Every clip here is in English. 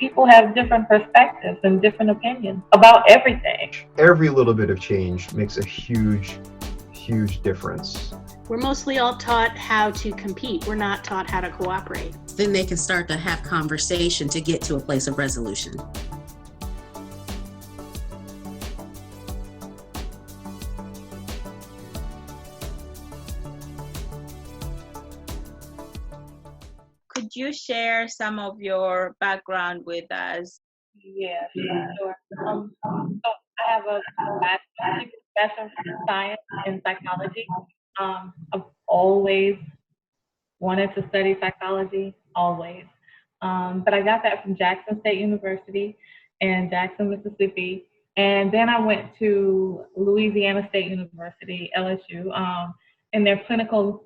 people have different perspectives and different opinions about everything. Every little bit of change makes a huge, huge difference. We're mostly all taught how to compete. We're not taught how to cooperate. Then they can start to have conversation to get to a place of resolution. Could you share some of your background with us? Yeah, sure. So I have a bachelor's of science in psychology. I've always wanted to study psychology, always. But I got that from Jackson State University in Jackson, Mississippi. And then I went to Louisiana State University, LSU, in their clinical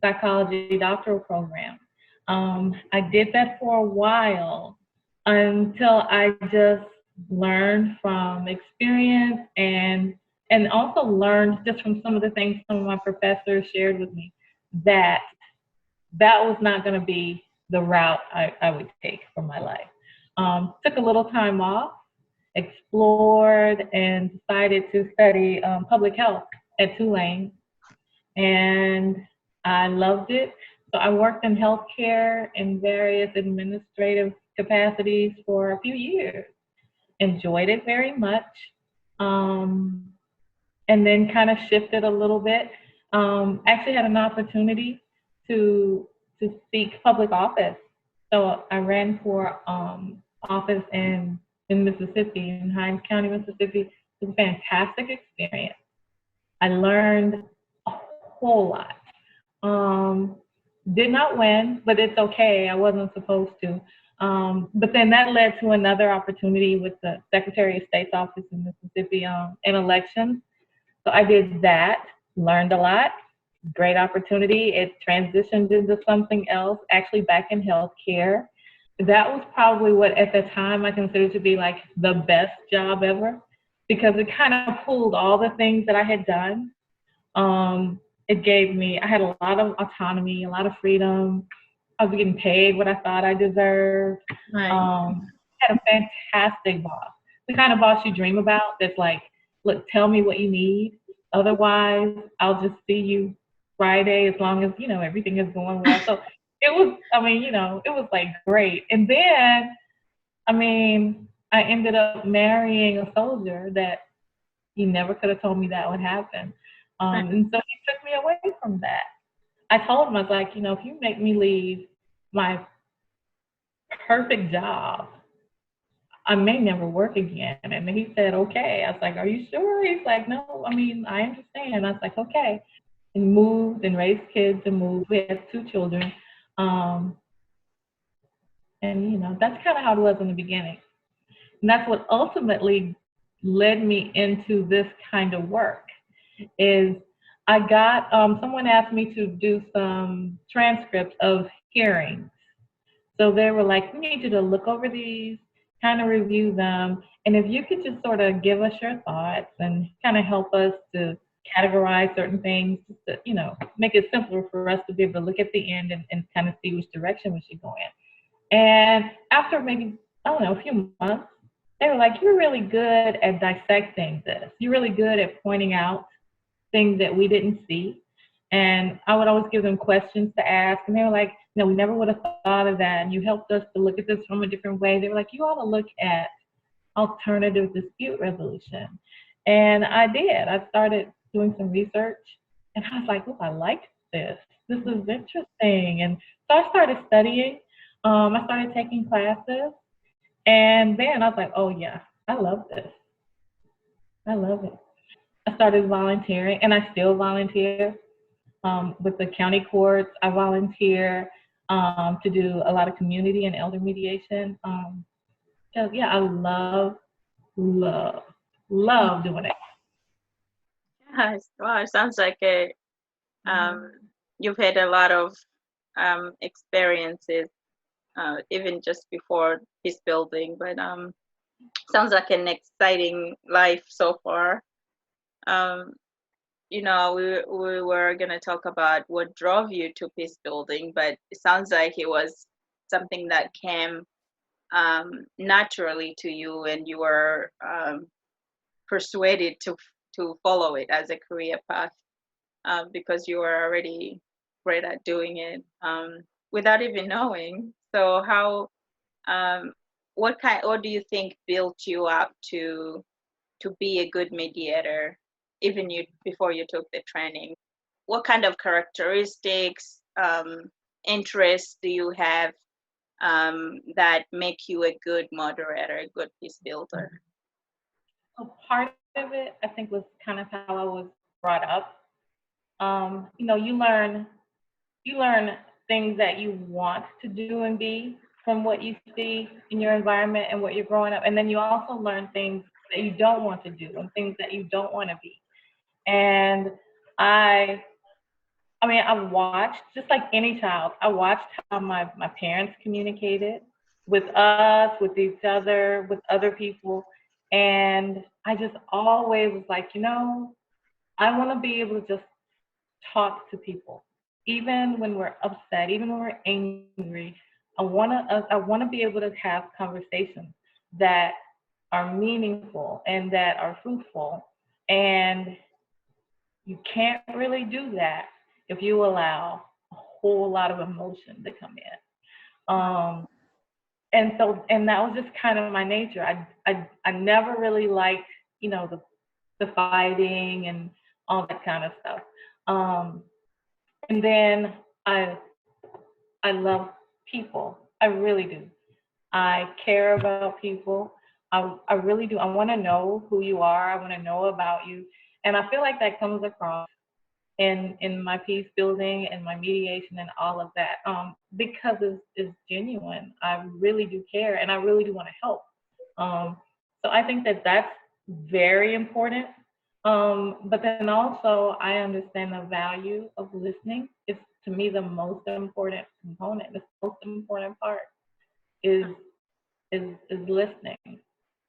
psychology doctoral program. I did that for a while until I just learned from experience and also learned just from some of the things some of my professors shared with me that that was not going to be the route I would take for my life. Took a little time off, explored, and decided to study public health at Tulane. And I loved it. So I worked in healthcare in various administrative capacities for a few years. Enjoyed it very much. And then kind of shifted a little bit. Actually had an opportunity to seek public office. So I ran for office in Mississippi, in Hinds County, Mississippi. It was a fantastic experience. I learned a whole lot. Did not win, but it's okay. I wasn't supposed to. But then that led to another opportunity with the Secretary of State's office in Mississippi in elections. So I did that, learned a lot, great opportunity. It transitioned into something else, actually back in healthcare. That was probably what at the time I considered to be like the best job ever, because it kind of pulled all the things that I had done. It gave me, I had a lot of autonomy, a lot of freedom. I was getting paid what I thought I deserved. Right. Had a fantastic boss, the kind of boss you dream about that's like, look, tell me what you need. Otherwise, I'll just see you Friday as long as, everything is going well. So it was, it was like great. And then, I ended up marrying a soldier that he never could have told me that would happen. And so he took me away from that. I told him, I was like, if you make me leave my perfect job, I may never work again. And he said, okay. I was like, are you sure? He's like, no, I understand. I was like, okay. And moved and raised kids and moved. We had 2 children. And, that's kind of how it was in the beginning. And that's what ultimately led me into this kind of work is I got, someone asked me to do some transcripts of hearings. So they were like, we need you to look over these, kind of review them. And if you could just sort of give us your thoughts and kind of help us to categorize certain things, just to, make it simpler for us to be able to look at the end and kind of see which direction we should go in. And after maybe, a few months, they were like, you're really good at dissecting this. You're really good at pointing out things that we didn't see. And I would always give them questions to ask. And they were like, we never would have thought of that. And you helped us to look at this from a different way. They were like, you ought to look at alternative dispute resolution. And I did. I started doing some research. And I was like, oh, I like this. This is interesting. And so I started studying. I started taking classes. And then I was like, oh, yeah, I love this. I love it. I started volunteering, and I still volunteer with the county courts. I volunteer to do a lot of community and elder mediation. So, yeah, I love doing it. Yes. Wow, it sounds like you've had a lot of experiences, even just before Peacebuilding, but sounds like an exciting life so far. We were going to talk about what drove you to Peacebuilding, but it sounds like it was something that came naturally to you, and you were persuaded to follow it as a career path because you were already great at doing it without even knowing. So how what do you think built you up to be a good mediator, even you before you took the training? What kind of characteristics, interests do you have that make you a good moderator, a good peace builder? So part of it, I think, was kind of how I was brought up. You learn things that you want to do and be from what you see in your environment and what you're growing up, and then you also learn things that you don't want to do and things that you don't want to be. And I I mean, I've watched, just like any child, I watched how my parents communicated with us, with each other, with other people. And I just always was like, I want to be able to just talk to people, even when we're upset, even when we're angry. I want to be able to have conversations that are meaningful and that are fruitful. And you can't really do that if you allow a whole lot of emotion to come in. And that was just kind of my nature. I never really liked, the fighting and all that kind of stuff. And then I love people. I really do. I care about people. I really do. I want to know who you are. I want to know about you. And I feel like that comes across in my peace building and my mediation and all of that, because it's genuine. I really do care, and I really do want to help. So I think that that's very important. But then also, I understand the value of listening. It's, to me, the most important component. The most important part is listening.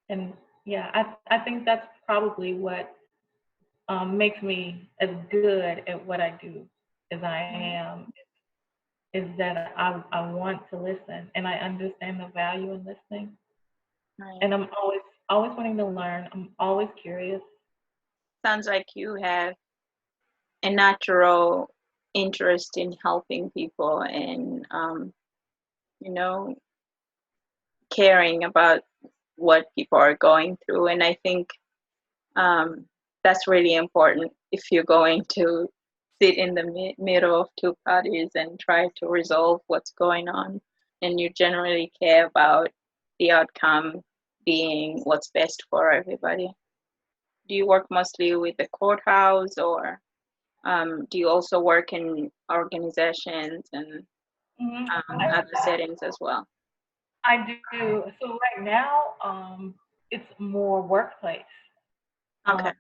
And yeah, I think that's probably what makes me as good at what I do as I am, is that I want to listen and I understand the value in listening. Right. And I'm always wanting to learn. I'm always curious. Sounds like you have a natural interest in helping people and you know, caring about what people are going through. And I think that's really important if you're going to sit in the middle of two parties and try to resolve what's going on, and you generally care about the outcome being what's best for everybody. Do you work mostly with the courthouse, or do you also work in organizations and other settings as well? I do. So right now, it's more workplace. Okay.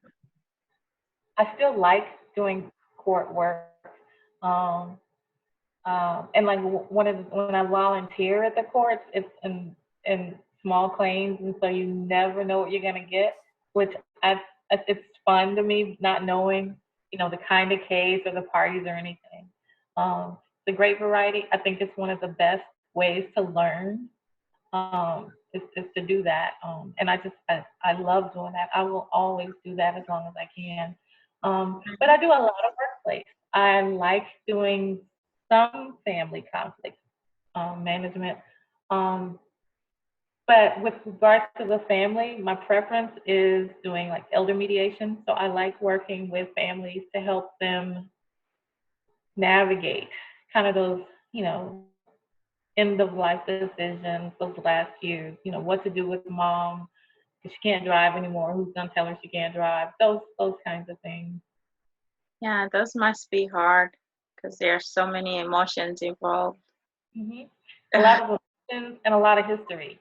I still like doing court work. Um, and like when I volunteer at the courts, it's in small claims, and so you never know what you're gonna get, which it's fun to me, not knowing, the kind of case or the parties or anything. The great variety, I think it's one of the best ways to learn, is to do that. And I love doing that. I will always do that as long as I can. But I do a lot of workplace. I like doing some family conflict management. But with regards to the family, my preference is doing like elder mediation. So I like working with families to help them navigate kind of those, end of life decisions, those last years, what to do with mom because she can't drive anymore, who's gonna tell her she can't drive, those kinds of things. Yeah, those must be hard because there are so many emotions involved. Hmm. A lot of emotions and a lot of history,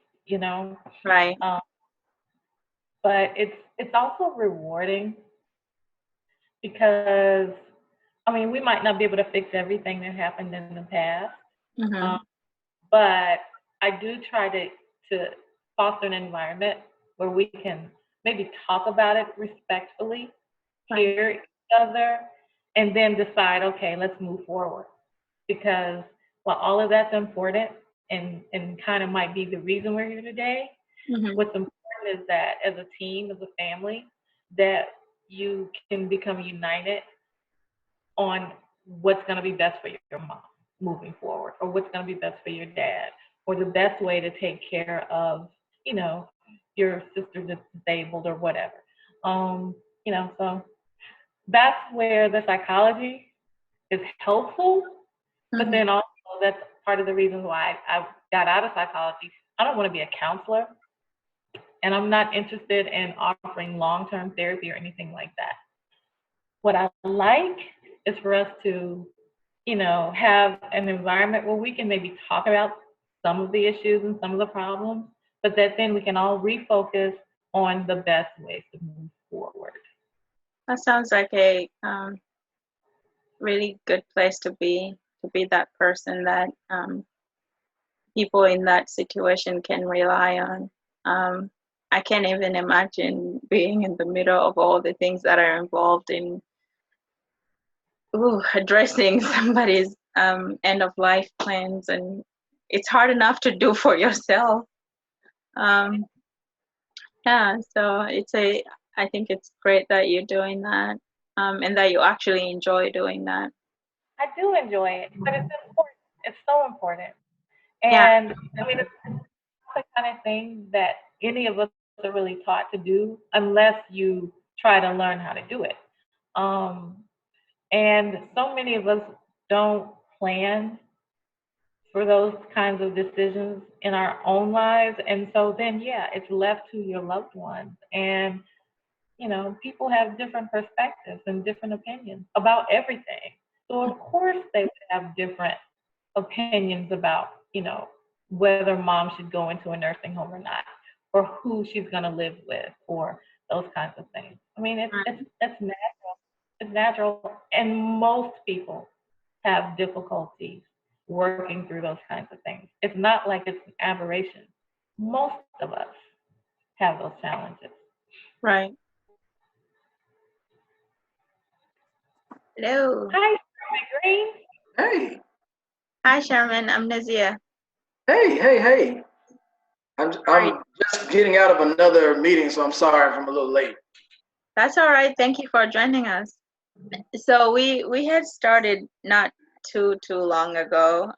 Right. But it's also rewarding because, I mean, we might not be able to fix everything that happened in the past, Mm-hmm. but I do try to foster an environment where we can maybe talk about it respectfully, hear each other, and then decide, okay, let's move forward. Because while all of that's important, and kind of might be the reason we're here today. Mhm. What's important is that as a team, as a family, that you can become united on what's going to be best for your mom moving forward, or what's going to be best for your dad, or the best way to take care of, your sister that's disabled or whatever. So that's where the psychology is helpful, but Mhm. then also that's part of the reason why I got out of psychology. I don't want to be a counselor, and I'm not interested in offering long-term therapy or anything like that. What I like is for us to, have an environment where we can maybe talk about some of the issues and some of the problems, but that then we can all refocus on the best ways to move forward. That sounds like a really good place to be that person that people in that situation can rely on. I can't even imagine being in the middle of all the things that are involved in addressing somebody's end of life plans, and it's hard enough to do for yourself. Yeah, so I think it's great that you're doing that, and that you actually enjoy doing that. I do enjoy it, but it's important. It's so important. Yeah, And I mean, it's the kind of thing that any of us are really taught to do unless you try to learn how to do it. Um, and so many of us don't plan for those kinds of decisions in our own lives. And so then, yeah, it's left to your loved ones. And, people have different perspectives and different opinions about everything. So, of course, they would have different opinions about, whether mom should go into a nursing home or not, or who she's going to live with, or those kinds of things. I mean, it's natural. It's natural, and most people have difficulties working through those kinds of things. It's not like it's an aberration. Most of us have those challenges. right. Hello. Hi, Sherman Green. Hey, Hi, Sherman. I'm Nazia. hey. I'm Right. I'm just getting out of another meeting, so I'm sorry if I'm a little late. That's all right. Thank you for joining us. So we had started not too long ago.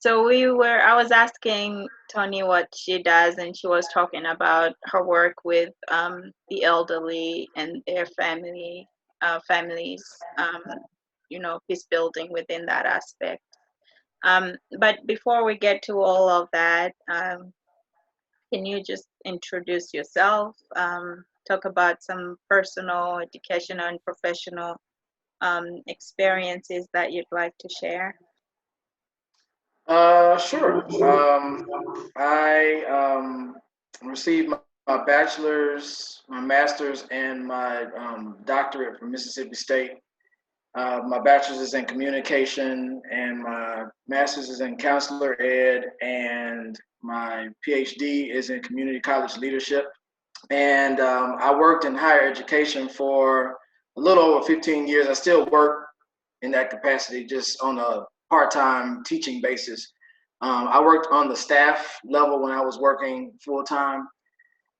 So I was asking Toni what she does, and she was talking about her work with the elderly and their families, peace building within that aspect. But before we get to all of that, can you just introduce yourself, talk about some personal, educational, and professional experiences that you'd like to share? Sure. I received my bachelor's, my master's, and my doctorate from Mississippi State. My bachelor's is in communication, and my master's is in counselor ed, and my PhD is in community college leadership. And I worked in higher education for a little over 15 years. I still work in that capacity, just on a part-time teaching basis. I worked on the staff level when I was working full-time.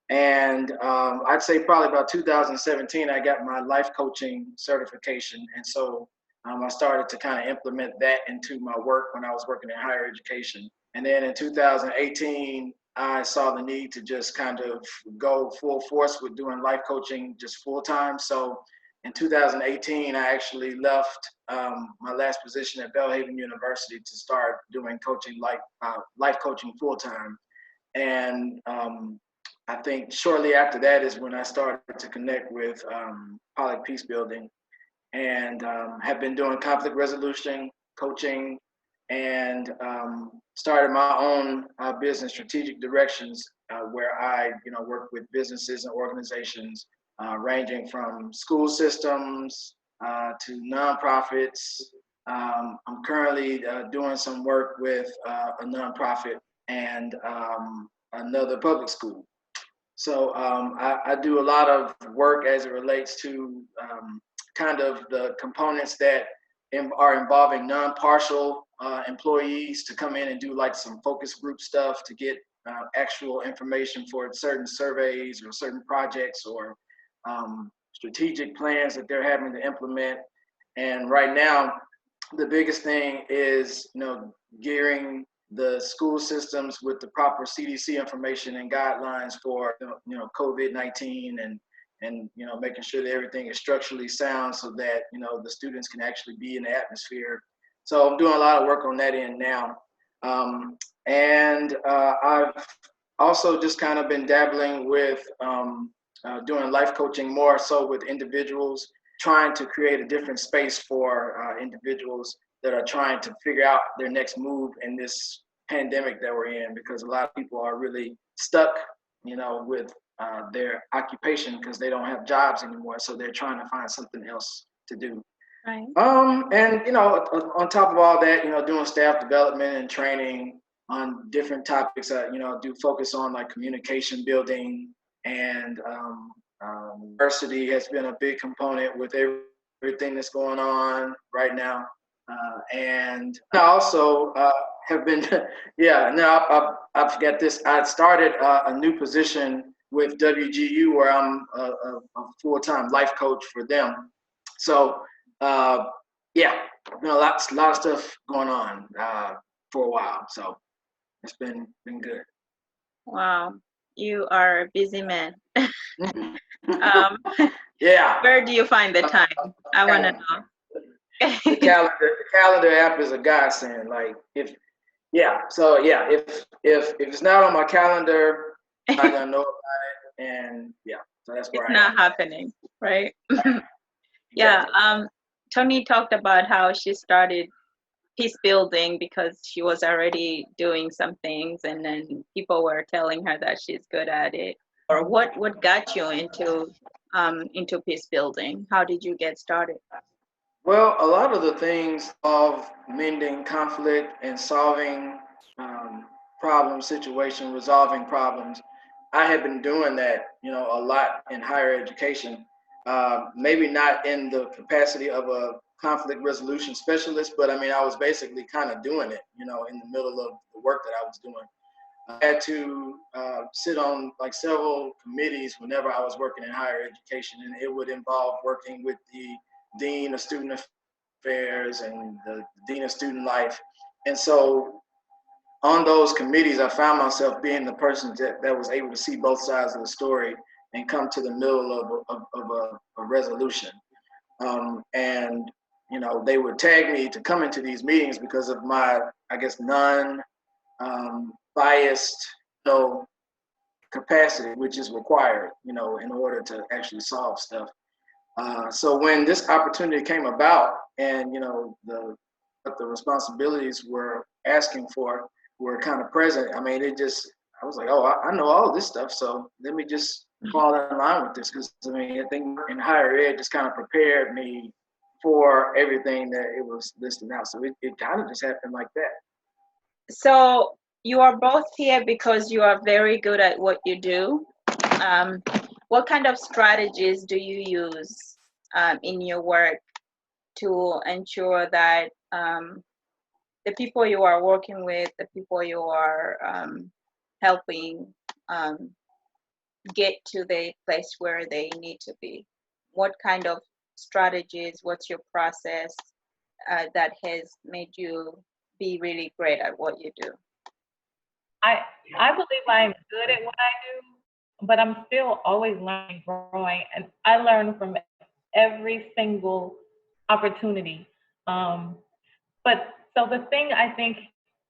And I'd say probably about 2017, I got my life coaching certification. And so I started to kind of implement that into my work when I was working in higher education. And then in 2018, I saw the need to just kind of go full force with doing life coaching just full time. So in 2018, I actually left my last position at Belhaven University to start doing coaching, life coaching full time. And I think shortly after that is when I started to connect with Pollock Peacebuilding, and have been doing conflict resolution coaching, and started my own business strategic directions, where I work with businesses and organizations ranging from school systems to nonprofits. I'm currently doing some work with a nonprofit and another public school. So I do a lot of work as it relates to kind of the components that are involving non-partial employees to come in and do like some focus group stuff to get actual information for certain surveys or certain projects or strategic plans that they're having to implement. And right now, the biggest thing is, gearing the school systems with the proper CDC information and guidelines for, COVID-19 and making sure that everything is structurally sound so that, the students can actually be in the atmosphere. So I'm doing a lot of work on that end now. I've also just kind of been dabbling with doing life coaching more so with individuals, trying to create a different space for individuals that are trying to figure out their next move in this pandemic that we're in, because a lot of people are really stuck, with their occupation because they don't have jobs anymore. So they're trying to find something else to do. Right. On top of all that, doing staff development and training on different topics. Do focus on like communication building, and diversity has been a big component with everything that's going on right now. And I also have been, I forgot this. I started a new position with WGU where I'm a full-time life coach for them. So, been a lot of stuff going on for a while. So it's been good. Wow, you are a busy man. Yeah. Where do you find the time? I want to know. The calendar app is a godsend. Like if it's not on my calendar, I'm not gonna know about it. And so that's where it's not happening, right? Yeah. Toni talked about how she started Peacebuilding because she was already doing some things, and then people were telling her that she's good at it. Or what got you into Peacebuilding? How did you get started? Well, a lot of the things of mending conflict and solving problems, resolving problems, I have been doing that, a lot in higher education. Maybe not in the capacity of a conflict resolution specialist, but I mean, I was basically kind of doing it, in the middle of the work that I was doing. I had to sit on like several committees whenever I was working in higher education, and it would involve working with the Dean of Student Affairs and the Dean of Student Life. And so on those committees, I found myself being the person that was able to see both sides of the story and come to the middle of a resolution. And, they would tag me to come into these meetings because of my, I guess, non-biased, capacity, which is required, in order to actually solve stuff. So when this opportunity came about, and the responsibilities were asking for were kind of present, I mean, I was like, oh, I know all of this stuff, so let me just fall in line with this, because I mean, I think in higher ed just kind of prepared me for everything that it was listed out. So it kind of just happened like that. So you are both here because you are very good at what you do. What kind of strategies do you use in your work to ensure that the people you are working with, the people you are helping get to the place where they need to be? What kind of strategies, what's your process that has made you be really great at what you do? I believe I'm good at what I do, but I'm still always learning, growing, and I learn from every single opportunity. But so the thing I think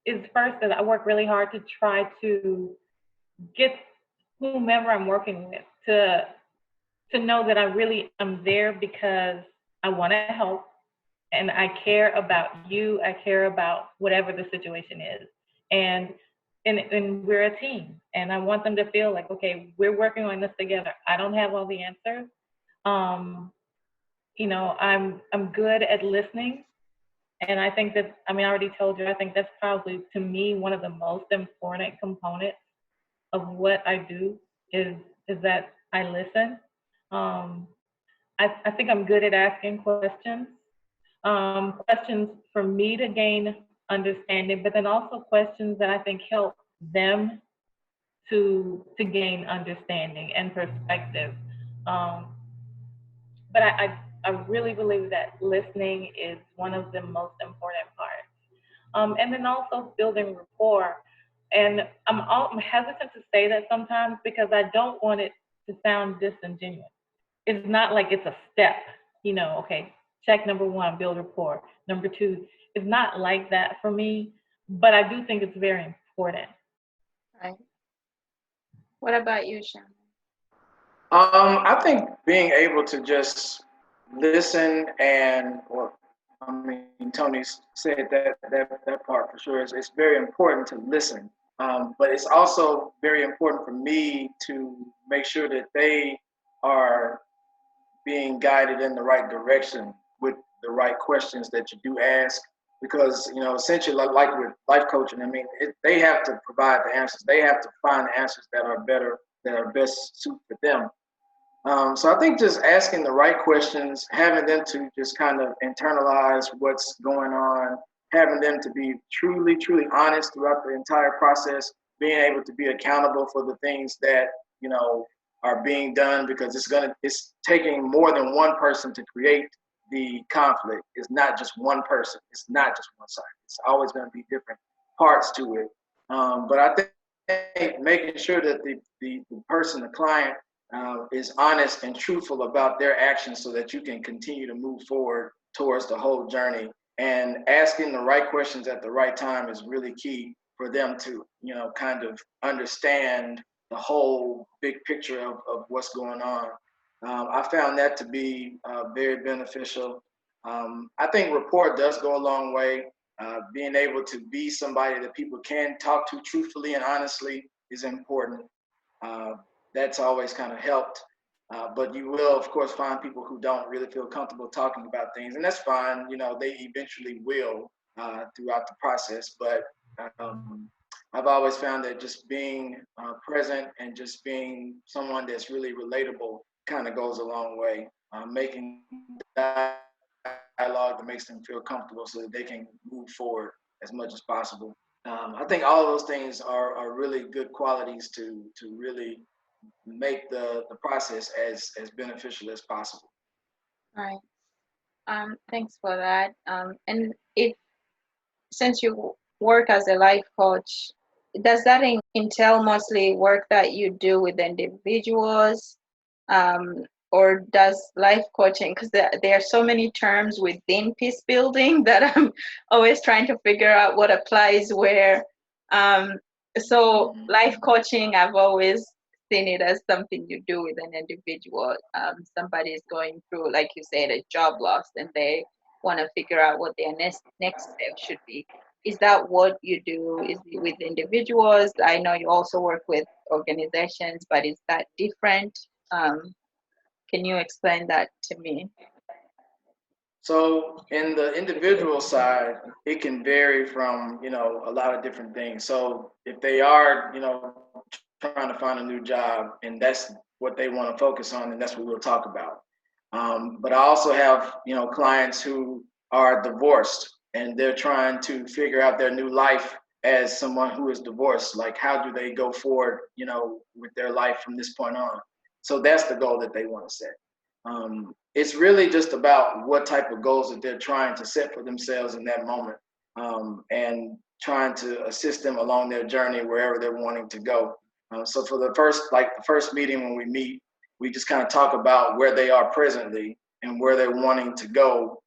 is first that I work really hard to try to get whomever I'm working with to know that I really am there because I want to help and I care about you. I care about whatever the situation is. And we're a team, and I want them to feel like, okay, we're working on this together. I don't have all the answers. I'm good at listening. And I think that, I mean, I already told you, I think that's probably, to me, one of the most important components of what I do is that I listen. I think I'm good at asking questions. Questions for me to gain understanding, but then also questions that I think help them to gain understanding and perspective. But I really believe that listening is one of the most important parts. And then also building rapport. And I'm hesitant to say that sometimes because I don't want it to sound disingenuous. It's not like it's a step, okay, check number one, build rapport. Number two, it's not like that for me, but I do think it's very important. Right. What about you, Sherman? I think being able to just listen and, well, I mean, Tony said that part for sure. It's very important to listen, but it's also very important for me to make sure that they are being guided in the right direction with the right questions that you do ask. Because, essentially, like with life coaching, I mean, they have to provide the answers. They have to find the answers that are better, that are best suited for them. So I think just asking the right questions, having them to just kind of internalize what's going on, having them to be truly, truly honest throughout the entire process, being able to be accountable for the things that, are being done, because it's taking more than one person to create the conflict. It's not just one person. It's not just one side. It's always going to be different parts to it. But I think making sure that the person, the client, is honest and truthful about their actions so that you can continue to move forward towards the whole journey. And asking the right questions at the right time is really key for them to, kind of understand the whole big picture of what's going on. I found that to be very beneficial. I think rapport does go a long way. Being able to be somebody that people can talk to truthfully and honestly is important. That's always kind of helped. But you will, of course, find people who don't really feel comfortable talking about things, and that's fine. They eventually will throughout the process. But I've always found that just being present and just being someone that's really relatable kind of goes a long way. Making dialogue that makes them feel comfortable so that they can move forward as much as possible. I think all of those things are really good qualities to really make the process as beneficial as possible. All right. Thanks for that. And since you work as a life coach, does that entail mostly work that you do with individuals, or does life coaching? Because there are so many terms within peace building that I'm always trying to figure out what applies where. So life coaching, I've always seen it as something you do with an individual. Somebody is going through, like you said, a job loss, and they want to figure out what their next step should be. Is that what you do? Is it with individuals? I know you also work with organizations, but is that different? Can you explain that to me? So in the individual side, it can vary from, a lot of different things. So if they are, trying to find a new job and that's what they want to focus on, then that's what we'll talk about. But I also have, clients who are divorced and they're trying to figure out their new life as someone who is divorced. Like, how do they go forward, with their life from this point on? So that's the goal that they want to set. It's really just about what type of goals that they're trying to set for themselves in that moment, and trying to assist them along their journey wherever they're wanting to go. So for the first meeting when we meet, we just kind of talk about where they are presently and where they're wanting to go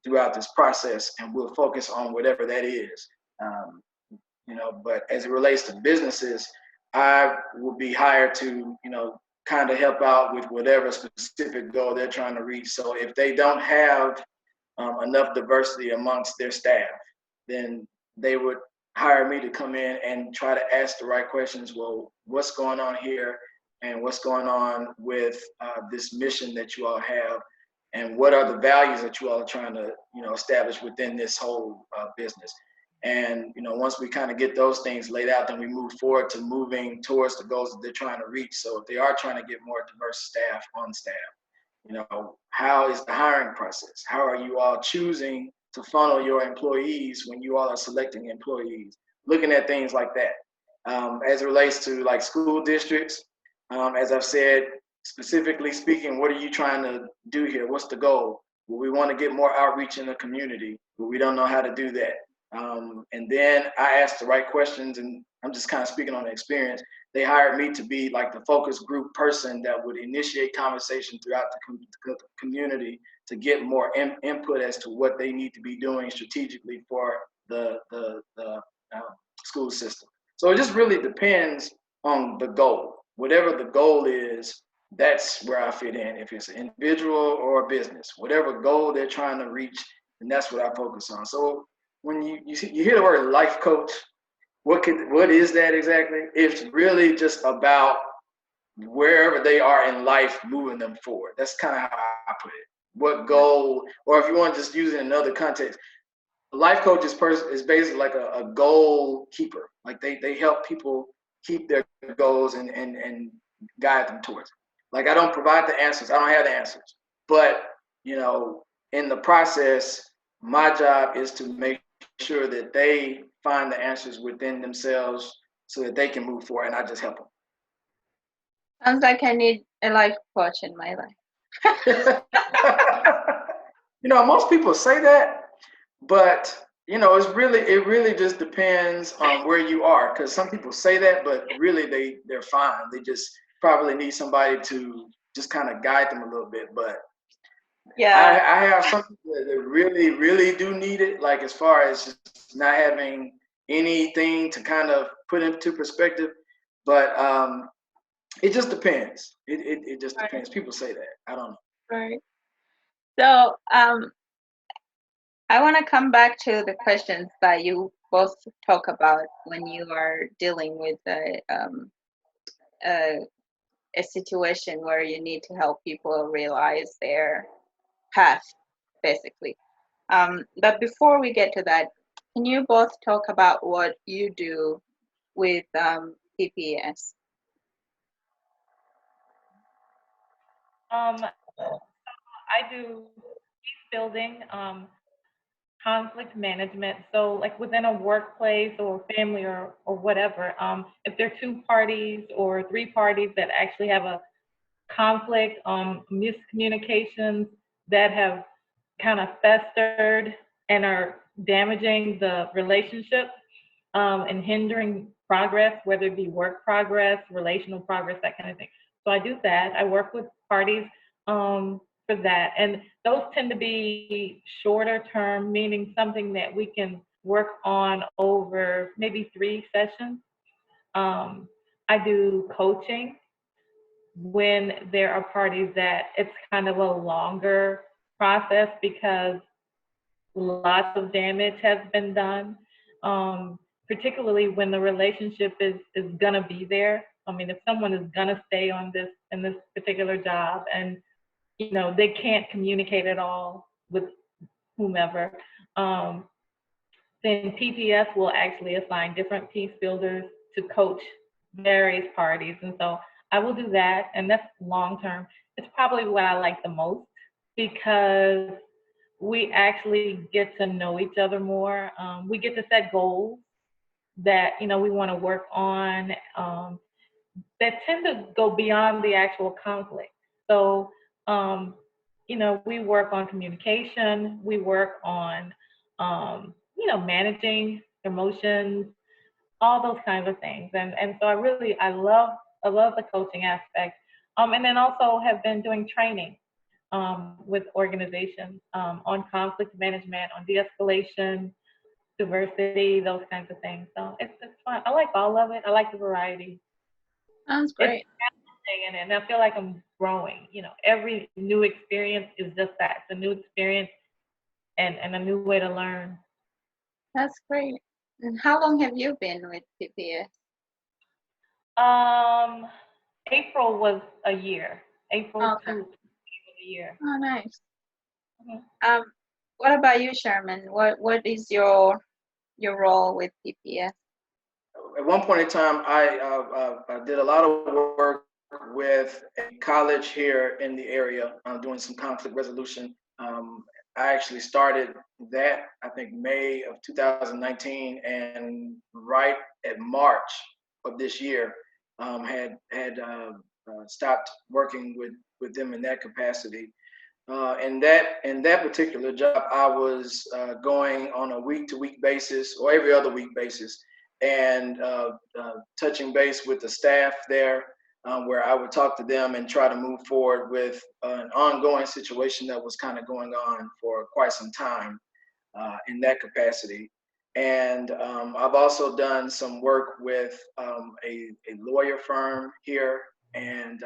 throughout this process, and we'll focus on whatever that is. But as it relates to businesses, I will be hired to, kind of help out with whatever specific goal they're trying to reach. So if they don't have enough diversity amongst their staff, then they would hire me to come in and try to ask the right questions. Well, what's going on here, and what's going on with this mission that you all have, and what are the values that you all are trying to, establish within this whole business. And, once we kind of get those things laid out, then we move forward to moving towards the goals that they're trying to reach. So if they are trying to get more diverse staff on staff, how is the hiring process? How are you all choosing to funnel your employees when you all are selecting employees. Looking at things like that. As it relates to like school districts, as I've said, specifically speaking, what are you trying to do here? What's the goal? Well, we want to get more outreach in the community, but we don't know how to do that. And then I asked the right questions, and I'm just kind of speaking on the experience. They hired me to be like the focus group person that would initiate conversation throughout the community to get more input as to what they need to be doing strategically for the school system. So it just really depends on the goal. Whatever the goal is, that's where I fit in. If it's an individual or a business, whatever goal they're trying to reach, and that's what I focus on. So when you hear the word life coach, what is that exactly? It's really just about wherever they are in life, moving them forward. That's kind of how I put it. What goal, or if you want to just use it in another context, a life coach is basically like a goal keeper. Like they help people keep their goals and guide them towards it. Like I don't provide the answers. I don't have the answers. But, you know, in the process, my job is to make sure that they find the answers within themselves so that they can move forward, and I just help them. Sounds like I need a life coach in my life. You know, most people say that, but you know, it really just depends on where you are. Because some people say that, but really they're fine. They just probably need somebody to just kind of guide them a little bit. But Yeah. I have some people that really do need it. Like as far as just not having anything to kind of put into perspective. But it just depends. It just depends. People say that. I don't know. Right. So I want to come back to the questions that you both talk about when you are dealing with a situation where you need to help people realize their path, basically. But before we get to that, can you both talk about what you do with PPS? I do peacebuilding, conflict management. So like within a workplace or family or whatever, if there are two parties or three parties that actually have a conflict, miscommunications that have kind of festered and are damaging the relationship and hindering progress, whether it be work progress, relational progress, that kind of thing. So I do that. I work with parties for that. And those tend to be shorter term, meaning something that we can work on over maybe 3 sessions. I do coaching when there are parties that it's kind of a longer process because lots of damage has been done, particularly when the relationship is gonna be there. I mean, if someone is gonna stay on in this particular job and you know they can't communicate at all with whomever, then PPS will actually assign different peace builders to coach various parties. And so I will do that, and that's long term. It's probably what I like the most because we actually get to know each other more. We get to set goals that we want to work on that tend to go beyond the actual conflict. So we work on communication. We work on managing emotions, all those kinds of things. And so I love the coaching aspect. And then also have been doing training with organizations on conflict management, on de-escalation, diversity, those kinds of things. So it's fun. I like all of it. I like the variety. Sounds great. It's challenging, and I feel like I'm growing. Every new experience is just that. It's a new experience and a new way to learn. That's great. And how long have you been with PPS? April was a year. April Okay. 2 was a year. Oh, nice. Mm-hmm. What about you, Sherman? What is your role with PPS? At one point in time, I did a lot of work with a college here in the area, doing some conflict resolution I actually started that, I think, May of 2019, and right at March of this year, had stopped working with them in that capacity. In that particular job, I was going on a week-to-week basis or every other week basis, and touching base with the staff there, where I would talk to them and try to move forward with an ongoing situation that was kind of going on for quite some time in that capacity. And I've also done some work with a lawyer firm here, and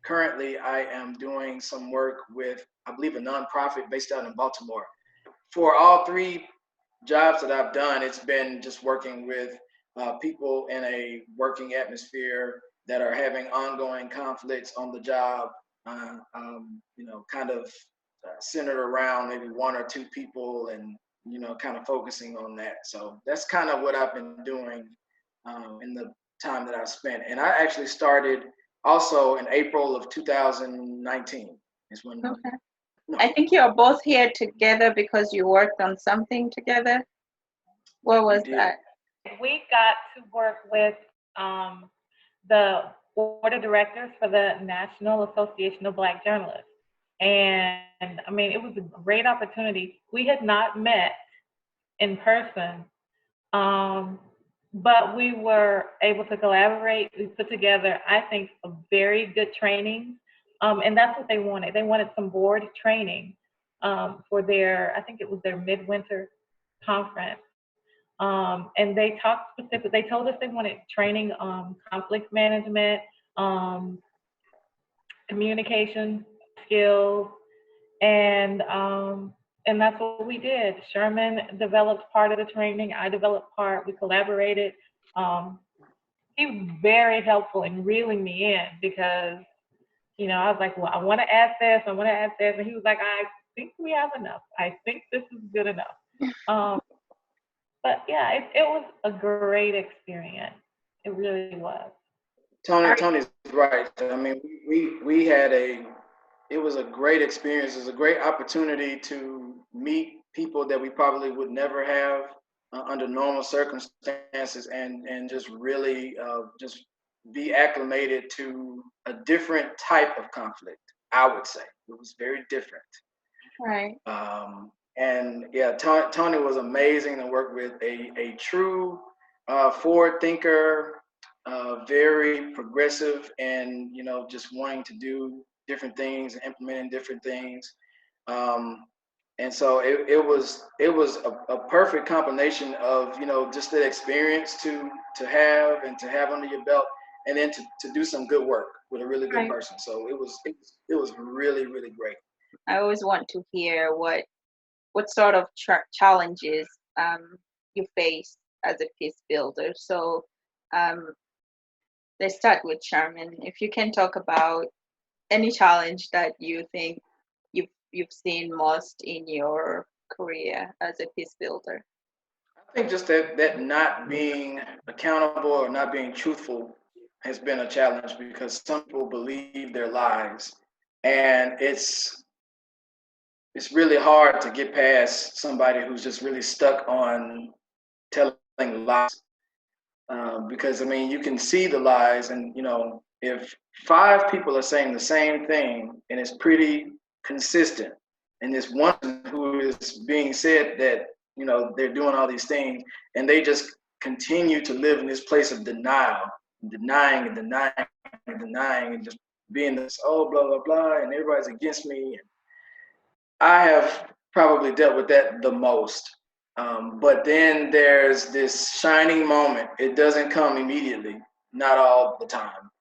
currently I am doing some work with, I believe, a nonprofit based out in Baltimore. For all three jobs that I've done, it's been just working with people in a working atmosphere that are having ongoing conflicts on the job, kind of centered around maybe one or two people, and kind of focusing on that. So that's kind of what I've been doing in the time that I've spent. And I actually started also in April of 2019 is when. Okay. No. I think you're both here together because you worked on something together. What was that? We got to work with the board of directors for the National Association of Black Journalists. And I mean, it was a great opportunity. We had not met in person, but we were able to collaborate. We put together, I think, a very good training. And that's what they wanted. They wanted some board training for their, I think it was their midwinter conference. And they talked specifically, they told us they wanted training on conflict management, communication skills, and that's what we did. Sherman developed part of the training, I developed part, we collaborated. He was very helpful in reeling me in because, I was like, well, I want to add this, and he was like, I think we have enough. I think this is good enough. But yeah, it was a great experience. It really was. Tony's right. I mean, we had it was a great experience. It was a great opportunity to meet people that we probably would never have under normal circumstances, and just really just be acclimated to a different type of conflict. I would say it was very different. Right. And yeah, Toni was amazing to work with, a true forward thinker, very progressive, and just wanting to do different things and implementing different things. And so it was a perfect combination of just the experience to have and to have under your belt, and then to do some good work with a really good person. So it was really, really great. I always want to hear what sort of challenges you face as a peace builder. So let's start with Sherman. If you can talk about any challenge that you think you've seen most in your career as a peace builder. I think just that not being accountable or not being truthful has been a challenge, because some people believe their lies, and it's really hard to get past somebody who's just really stuck on telling lies. Because I mean, you can see the lies, and if 5 people are saying the same thing and it's pretty consistent, and this one who is being said that they're doing all these things, and they just continue to live in this place of denial, denying and denying and denying, and just being this blah blah blah, and everybody's against me. And I have probably dealt with that the most. But then there's this shining moment. It doesn't come immediately, not all the time,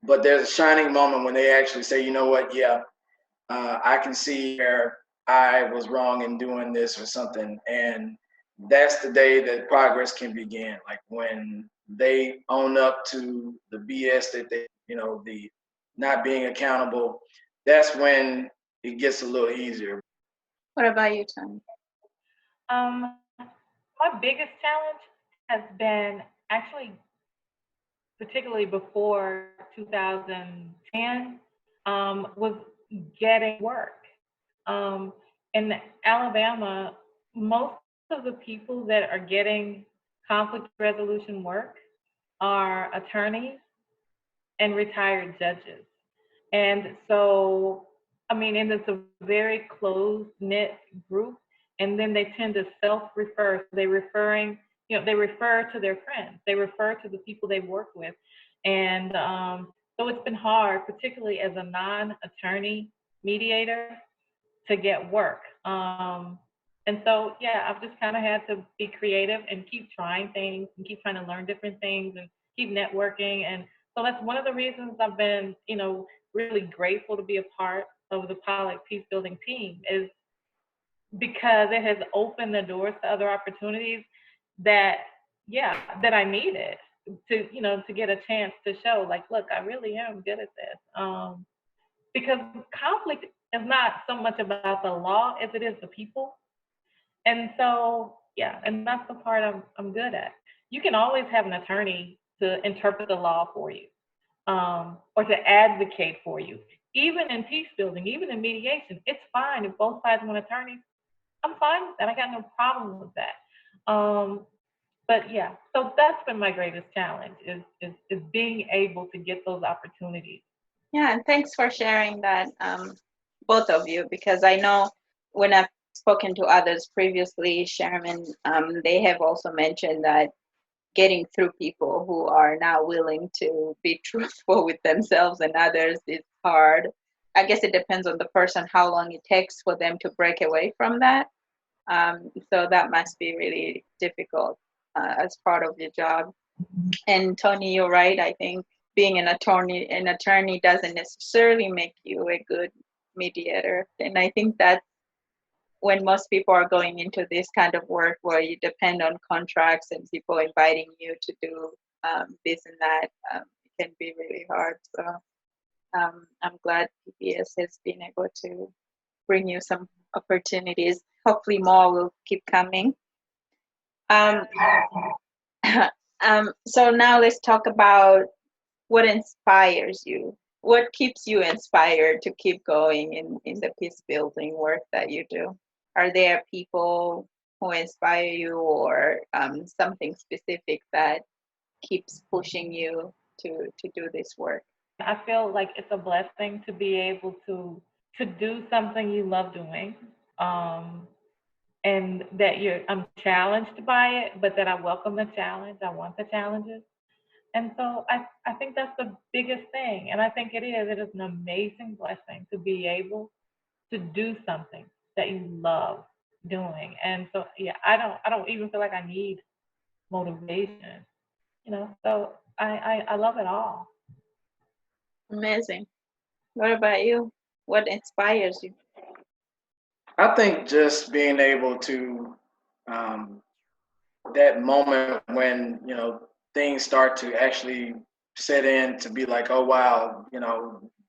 but there's a shining moment when they actually say, you know what, yeah, I can see where I was wrong in doing this or something. And that's the day that progress can begin. Like when they own up to the BS that they, the not being accountable, that's when it gets a little easier. What about you, Toni? My biggest challenge has been actually, particularly before 2010, was getting work. in Alabama, most of the people that are getting conflict resolution work are attorneys and retired judges. And so, I mean, and it's a very close-knit group, and then they tend to self-refer. They refer to their friends. They refer to the people they work with. And so it's been hard, particularly as a non-attorney mediator, to get work. And so, yeah, I've just kind of had to be creative and keep trying things and keep trying to learn different things and keep networking. And so that's one of the reasons I've been, really grateful to be a part of the Pollock Peace Building team, is because it has opened the doors to other opportunities that I needed to get a chance to show, like, look, I really am good at this. Because conflict is not so much about the law as it is the people. And so, yeah, and that's the part I'm good at. You can always have an attorney to interpret the law for you, or to advocate for you. Even in peace building, even in mediation, it's fine if both sides want attorneys. I'm fine with that. I got no problem with that. But yeah, so that's been my greatest challenge, is being able to get those opportunities. Yeah, and thanks for sharing that, both of you, because I know when I've spoken to others previously, Sherman, they have also mentioned that getting through people who are not willing to be truthful with themselves and others is hard. I guess it depends on the person, how long it takes for them to break away from that. So that must be really difficult as part of your job. And Toni, you're right. I think being an attorney doesn't necessarily make you a good mediator. And I think that when most people are going into this kind of work where you depend on contracts and people inviting you to do this and that, it can be really hard. So I'm glad PBS has been able to bring you some opportunities. Hopefully more will keep coming. So now let's talk about what inspires you. What keeps you inspired to keep going in the peace building work that you do? Are there people who inspire you, or something specific that keeps pushing you to do this work? I feel like it's a blessing to be able to do something you love doing, and that I'm challenged by it, but that I welcome the challenge. I want the challenges. And so I think that's the biggest thing. And I think it is an amazing blessing to be able to do something that you love doing. And so, yeah, I don't even feel like I need motivation, so I love it all. Amazing. What about you? What inspires you? I think just being able to, that moment when, things start to actually set in, to be like, oh, wow,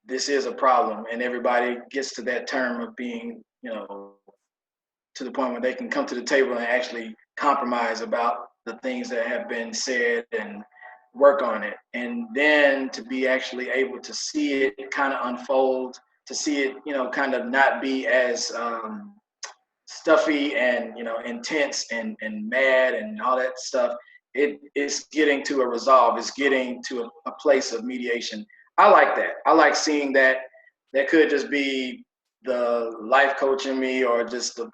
this is a problem. And everybody gets to that term of being, to the point where they can come to the table and actually compromise about the things that have been said and work on it. And then to be actually able to see it kind of unfold, to see it, kind of not be as stuffy and, intense and mad and all that stuff. It's getting to a resolve. It's getting to a place of mediation. I like that. I like seeing that. That could just be the life coach in me, or just the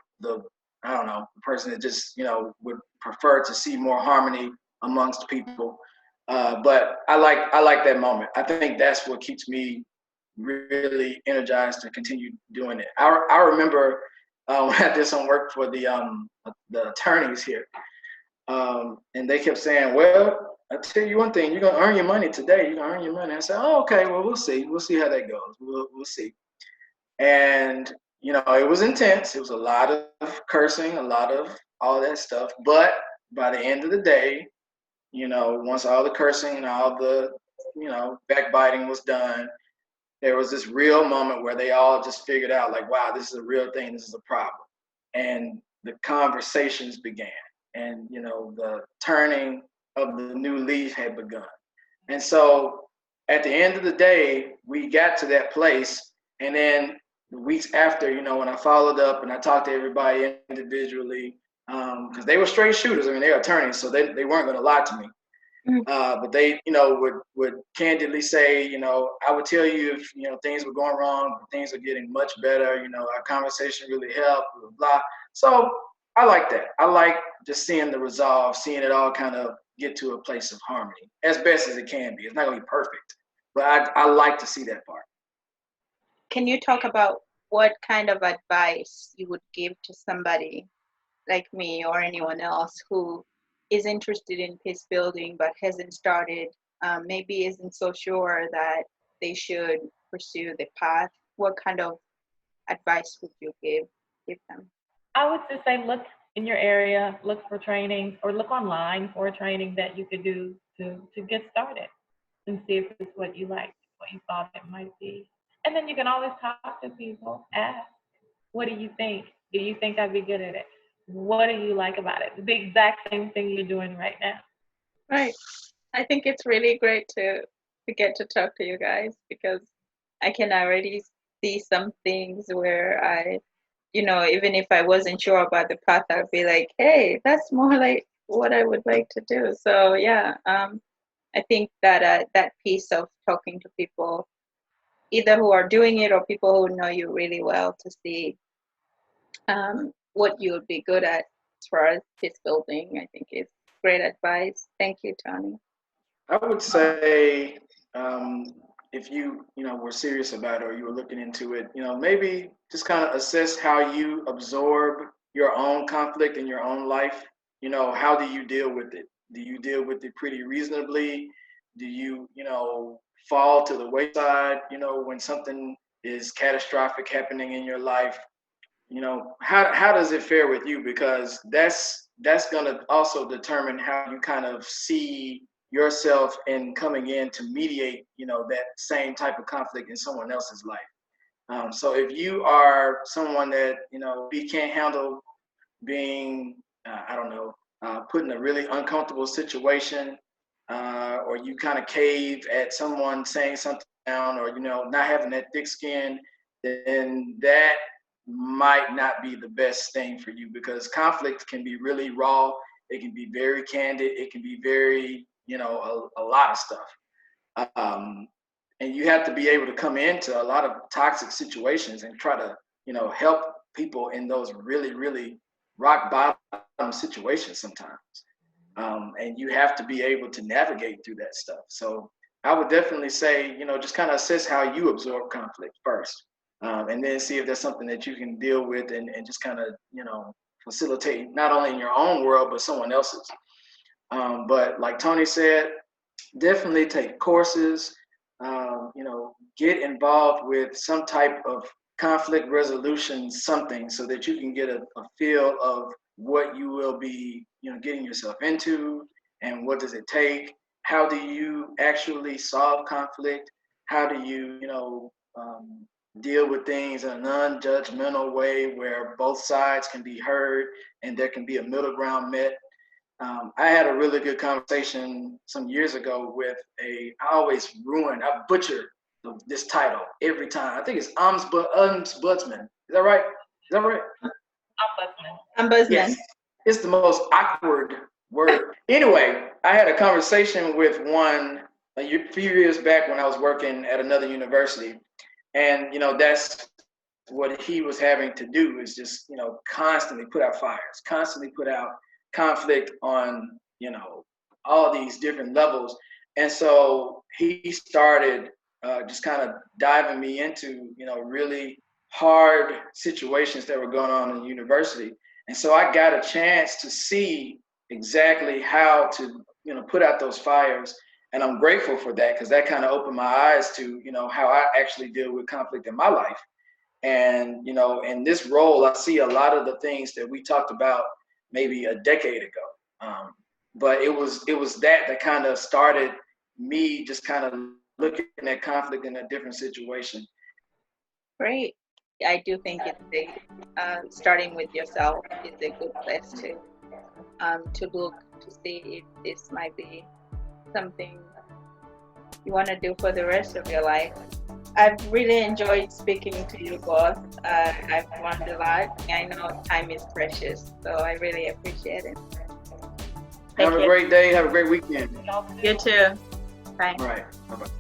I don't know, the person that just, would prefer to see more harmony amongst people. But I like that moment. I think that's what keeps me really energized to continue doing it. I remember when I did some work for the attorneys here, and they kept saying, "Well, I'll tell you one thing, you're gonna earn your money today. You're gonna earn your money." I said, "Oh, okay. Well, we'll see. We'll see how that goes. We'll see." And it was intense. It was a lot of cursing, a lot of all that stuff. But by the end of the day, once all the cursing and all the backbiting was done, there was this real moment where they all just figured out, like, wow, this is a real thing. This is a problem. And the conversations began, and, the turning of the new leaf had begun. And so at the end of the day, we got to that place, and then the weeks after, when I followed up and I talked to everybody individually, because they were straight shooters. I mean, they're attorneys, so they weren't going to lie to me. But they, would candidly say, I would tell you if, things were going wrong, but things are getting much better. Our conversation really helped, blah, blah, blah. So I like that. I like just seeing the resolve, seeing it all kind of get to a place of harmony as best as it can be. It's not going to be perfect, but I like to see that part. Can you talk about what kind of advice you would give to somebody like me or anyone else who is interested in peace building but hasn't started, maybe isn't so sure that they should pursue the path? What kind of advice would you give them? I would just say look in your area, look for training, or look online for a training that you could do to get started and see if it's what you like, what you thought it might be. And then you can always talk to people, ask, what do you think? Do you think I'd be good at it? What do you like about it? The exact same thing you're doing right now. Right. I think it's really great to get to talk to you guys, because I can already see some things where I, even if I wasn't sure about the path, I'd be like, hey, that's more like what I would like to do. So yeah, I think that that piece of talking to people, either who are doing it or people who know you really well, to see what you would be good at as far as peace building, I think is great advice. Thank you, Toni. I would say if you were serious about it or you were looking into it, maybe just kind of assess how you absorb your own conflict in your own life. How do you deal with it? Do you deal with it pretty reasonably? Do you fall to the wayside when something is catastrophic happening in your life? How does it fare with you? Because that's going to also determine how you kind of see yourself in coming in to mediate, that same type of conflict in someone else's life. So if you are someone that, you can't handle being, put in a really uncomfortable situation, or you kind of cave at someone saying something down, or, not having that thick skin, then that might not be the best thing for you, because conflict can be really raw. It can be very candid. It can be very, a lot of stuff. And you have to be able to come into a lot of toxic situations and try to, help people in those really, really rock bottom situations sometimes. And you have to be able to navigate through that stuff. So I would definitely say, just kind of assess how you absorb conflict first. And then see if there's something that you can deal with and just kind of, facilitate not only in your own world, but someone else's. But like Toni said, definitely take courses, get involved with some type of conflict resolution, something, so that you can get a feel of what you will be, getting yourself into, and what does it take? How do you actually solve conflict? How do you, deal with things in a non-judgmental way where both sides can be heard and there can be a middle ground met? I had a really good conversation some years ago with I butcher this title every time. I think it's ombudsman. Is that right? Ombudsman. Yes. It's the most awkward word. Anyway, I had a conversation with one a few years back when I was working at another university. And, that's what he was having to do, is just, constantly put out fires, constantly put out conflict on, all these different levels. And so he started just kind of diving me into, really hard situations that were going on in the university. And so I got a chance to see exactly how to, put out those fires. And I'm grateful for that, because that kind of opened my eyes to, how I actually deal with conflict in my life. And, in this role, I see a lot of the things that we talked about maybe a decade ago. But it was that kind of started me just kind of looking at conflict in a different situation. Great. I do think it's starting with yourself is a good place to look to see if this might be something you want to do for the rest of your life. I've really enjoyed speaking to you both. I've learned a lot. I know time is precious, so I really appreciate it. Have a care. great day. Have a great weekend. You too. Bye. All right. Bye-bye.